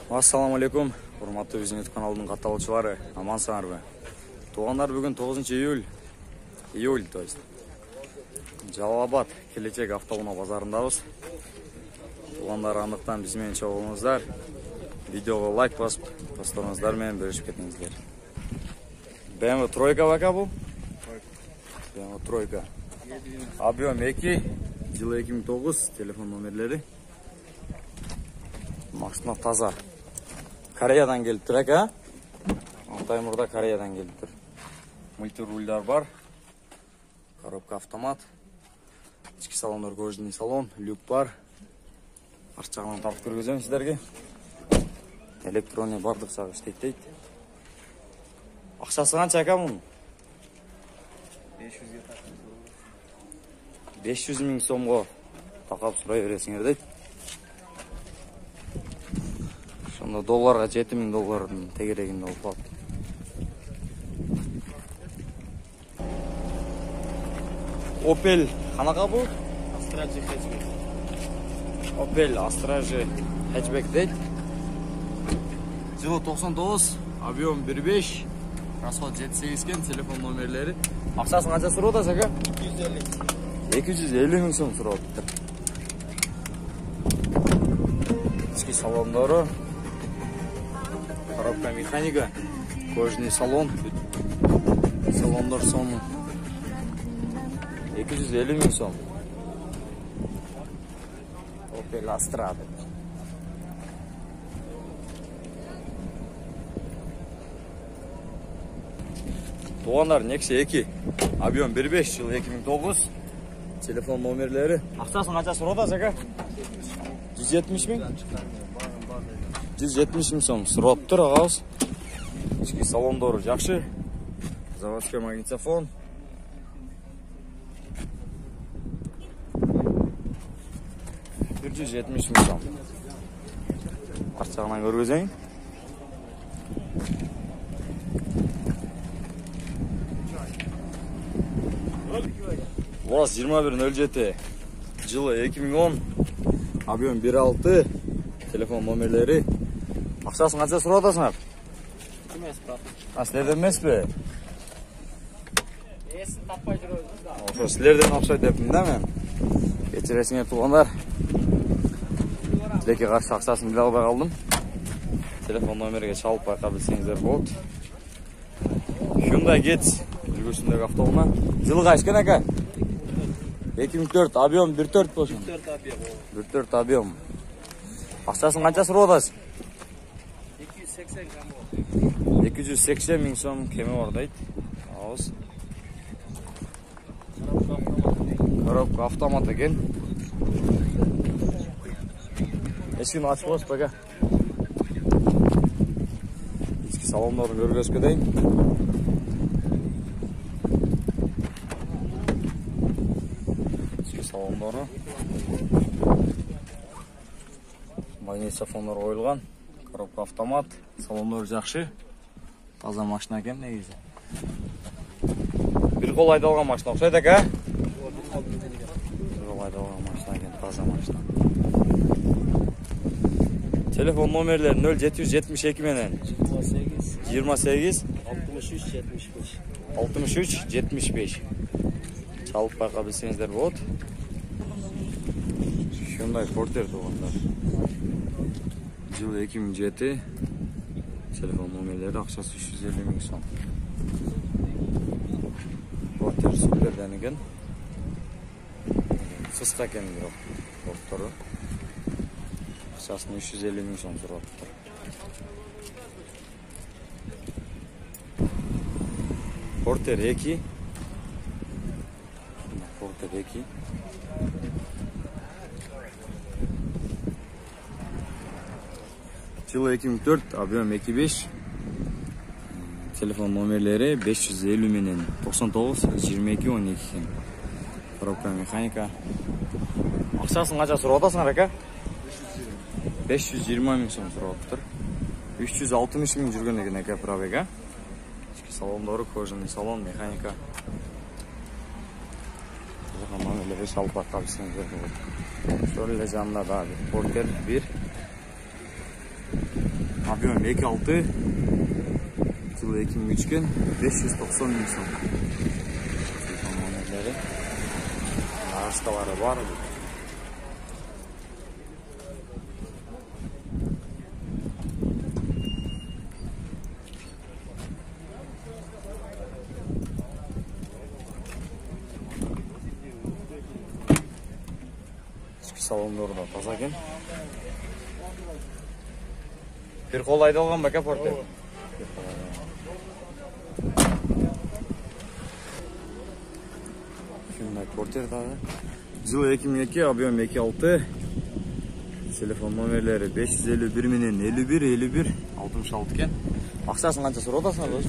Ассаламу алейкум, урматтуу биздин YouTube каналдын катталуучулары, амансыңарбы? Туугандар, бүгүн 9 июль, то есть Жалал Абад келечек автоунаа базарындабыз. Туугандар, андыктан биз менен чогулуңуздар. Видеого лайк басып, досторуңуздар менен бөлүшүп кетиңиздер. BMW тройка бака бул? BMW тройка. Объем 2, жылы 2009, телефон номерлери. Машина таза. Кореядан келип тур экен. Алтаймурда Кореядан келип тур. Мультирульдар бар. Коробка автомат. Ички салондор кожаный салон, люк бар. Арт жагынан тартып көргөзөм сиздерге. Электрония бардык жагы иштейт дейт. Акчасы канча экен мунун? 500 миң сомго такап сурай бересиңер дейт. Ошондо долларга 7 миң доллардын тегерегинде болуп калат. Opel канака бул? Astra-J hatchback. Opel Astra-J hatchback дейт. Жылы 99, объем 1.5, расход 7.8 кен, телефон номерлери. Акчасын канча сурап атасыз ака? 250 миң сом сурап атыптыр. Ички салондору, коробка механика, кожаный салон. Салондор сому 250 миң сом. Opel Astra. Туугандар, Nexia 2, объем 1.5, жыл 2009, телефон номерлери. Акчасын канча сурап атасыз ака? 170 миң? 170 миң сом сурап тур агабыз. Ички салондору жакшы. Заводской магнитофон. $170 миң сом. Арт жагынан көргөзөйүн. УАЗ 2107, жылы 2010, объем 1.6, телефон номерлери. Акчасын канча сурап атасыңар? Силерден эмеспи? Эсин таппай жүрөбүз да. Ошо силерден окшойт дептим да мен. Кечиресиңер туугандар. Тилекке каршы акчасын биле албай калдым. Телефон номерге чалып байкап билсеңиздер болот. Hyundai Getz үлгүсүндөгү автоунаа. Жылы кайсы экен ака? 2004, объем 1.4 болсун. 4 объем. 1.4 объем. Акчасын канча сурап атасыз? 280 грамм. 280 миң сом кеми бар дейт. Абыз. Коробка автомат экен. Эшигин ачып коюш бага. Ички салондорун көргөзүп кетейин. Ички салондору. Магнитофондор коюлган. Коробка автомат, салондору жакшы. Таза машина экен негизи. Бир кол айдалган машина окшойт ака? Бир кол айдалган машина экен, таза машина. Телефон номерлери 0772 менен 28 63 75. Чалып байкап билсеңиздер болот. Hyundai Porter туугандар. Жылы 2007, телефон номерлери, акчасы 350 миң сом. Porter суперден экен. Сыска экен бирок бортору. Акчасын 350 миң сом сурап атыптыр. Porter 2. Porter 2. Жылы 2004, объем 2.5. Телефон номерлери 550 менен 99 22 12. Коробка механика. Акчасын канча сурап атасыңар ака? 520 миң сом сурап атыптыр. 360 миң жүргөн экен ака пробега. Ички салондору кожаный салон, механика. Телефон номерлери чалып байкап билсеңиздер болот. Ошол эле жанында да Porter 1. Объем 2.6. Жылы 2003 кен 590 000 сом. Номерлери. Арысталары бар. Салондары да таза екен. Bir kol ayдалган бака Портер. Hyundai Porter da. Жылы 2002, объем 2.6. Telefon номерлери 551 менен 51 66 екен. Акчасын канча сурап атасың ага?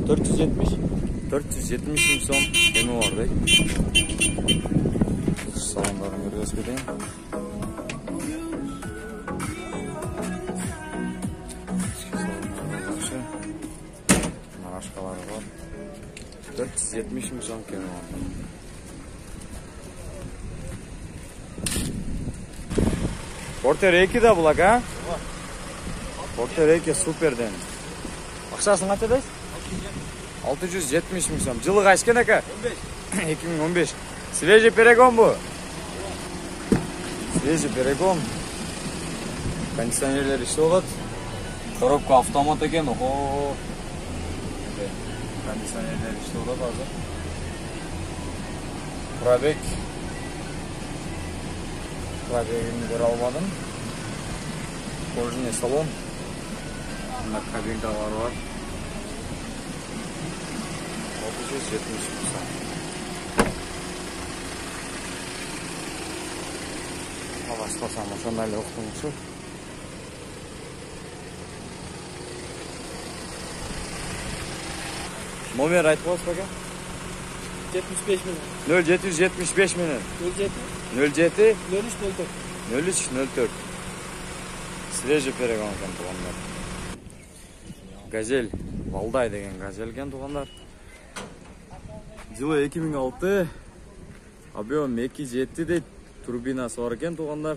470 000 сом кеми бар дейт. Салондарын көргөзүп кетейин. Нарашкалары бар. 470 000 сом кеми бар. Porter 2 да булак, а? Porter 2 суперден. Акчасын канча дейсиз? 670 000 сом. Жылы кайсы экен ака? 2015. Свежий перегон бу. Свежий перегон. Кондиционерлер иштеп атат. Коробка автомат экен. Ого. Кондиционерлер иштеп атат азыр. Пробегин көре алмадым. Кожаный салон. Мына кабиналары бар. 670 000 сом. Баспасам ошондой эле уктумукчу. Номер айтып коесузбу ака? 75 milyon. 0775 менен 07 0304. Свежий перегон экен туугандар. Газель, Валдай деген газель экен туугандар. Жылы 2006, объем 2.7 дейт. Турбинасы бар екен туугандар.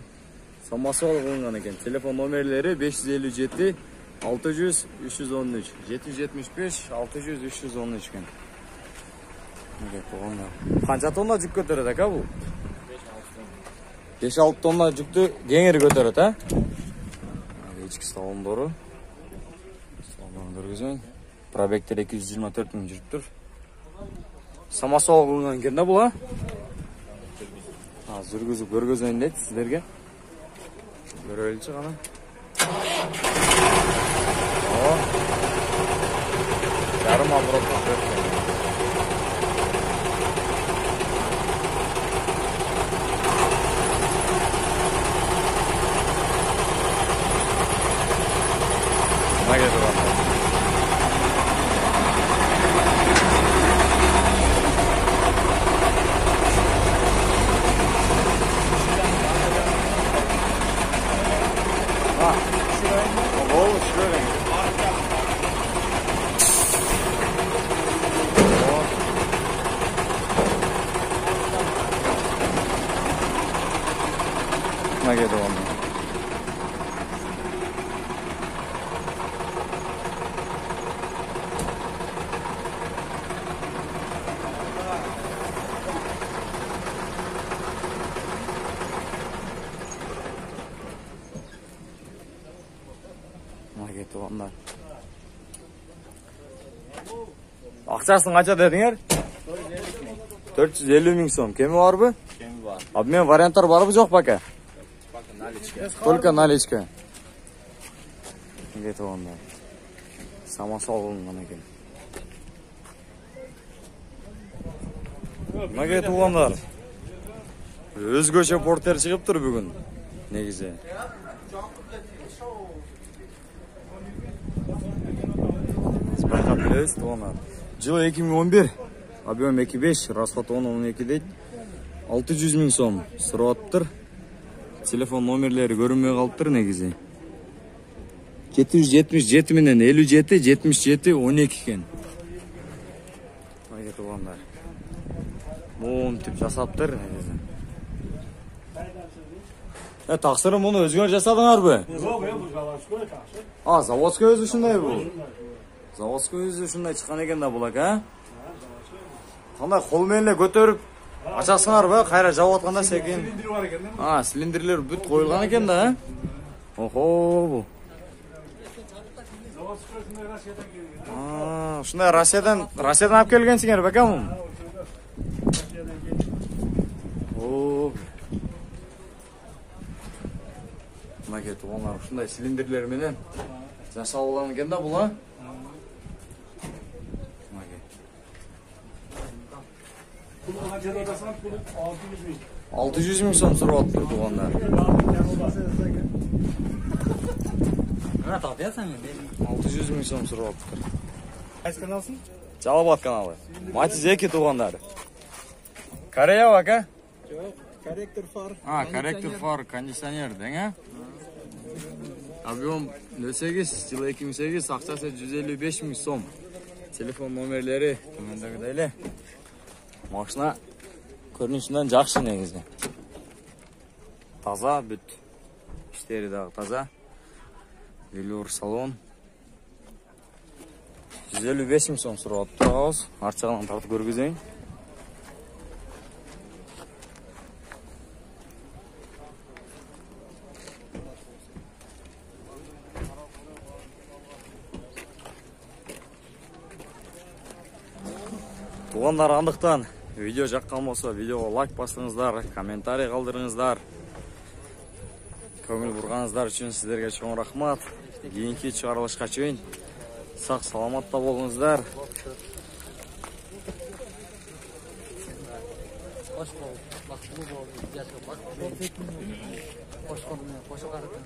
Самосвал кылынган экен. Телефон номерлери 557 600 313 775 600 313 экен. Мына туугандар. Канча тонна жүк көтөрөт ака бул? 5-6 тонна жүктү кеңири көтөрөт, а? Ички салондору. Салондорун көргөзөйүн. Пробегтер 224 000 жүрүптүр. Самосвал кылынган экен да бул, а? Жүргүзүп көргөзөйүн дейт сиздерге. Көрөлүчү гана. Жарым оборотко өткөн. Geldi onu. Geldi onlar. Akçasın kaça dediler? 450 000 сом. Kemi var mı? Kemi var. Abi men variantlar var mı yok baka? Только наличка. Где-то он, да. Самосвал кылынган экен. Мына туугандар. Өзгөчө Портер чыгыптыр бүгүн. Негизи. Байкап билебиз туугандар. Жылы 2011. Объем 2.5, расход 10-12 дейт. 600 000 сом сурап. Телефон номерлери көрүнбөй калыптыр негизи. 777 менен 57 77 12 экен. Айга туугандар. Монтип жасаптыр негизи. Таксырым муну өзүңөр жасадыңарбы? Жок, бул жалган. Заводской такшы. А, заводской өзі ушундай бул. Заводской өзі ушундай чыккан экен да бул ака. Кандай кол менен эле көтөрүп ачасыңарбы? Кайра жабып атканда секин. Цилиндри бар экен да. А, цилиндрлер бүт коюлган экен да. Охо бул. Заводской сындай Россиядан келген. А, ушундай Россиядан алып келгенсиңер бека мун? Россиядан келген. О. Мына тугандар ушундай цилиндрлер менен жасалган экен да бул, а? Bunu acele odasına bunu 600 bin. 600 ming so'm surib olibdi tuganlar. Mana topyapsan endi. 600 ming so'm surib olibdi. Qaysi kanalsın? Jalobat kanali. Matiz eki tuganlar. Koreya aka? Yo'q, korrektor far. Ha, korrektor far, konditsioner deng a? Объем 08, жыл 2008, акчасы 155 ming so'm. Telefon nomerleri төмөндөгүдөй эле. Машина көрүнүшүнөн жакшы негизи. Таза бүт. Иштери дагы таза. Велюр салон. 155 ming so'm сурап турабыз. Арт жагынан тартып көргүзөйүн. Тугандар, андыктан видео жаккан болсо видеого лайк басыңыздар, комментарий калдырыңыздар. Көңүл бурганыңыздар үчүн сиздерге чоң рахмат. Кийинки чыгарылышка чейин сак саламатта болуңуздар. Hoş bol, baxtlı bol, yaşa bax. Hoş bol, hoş qarıtın.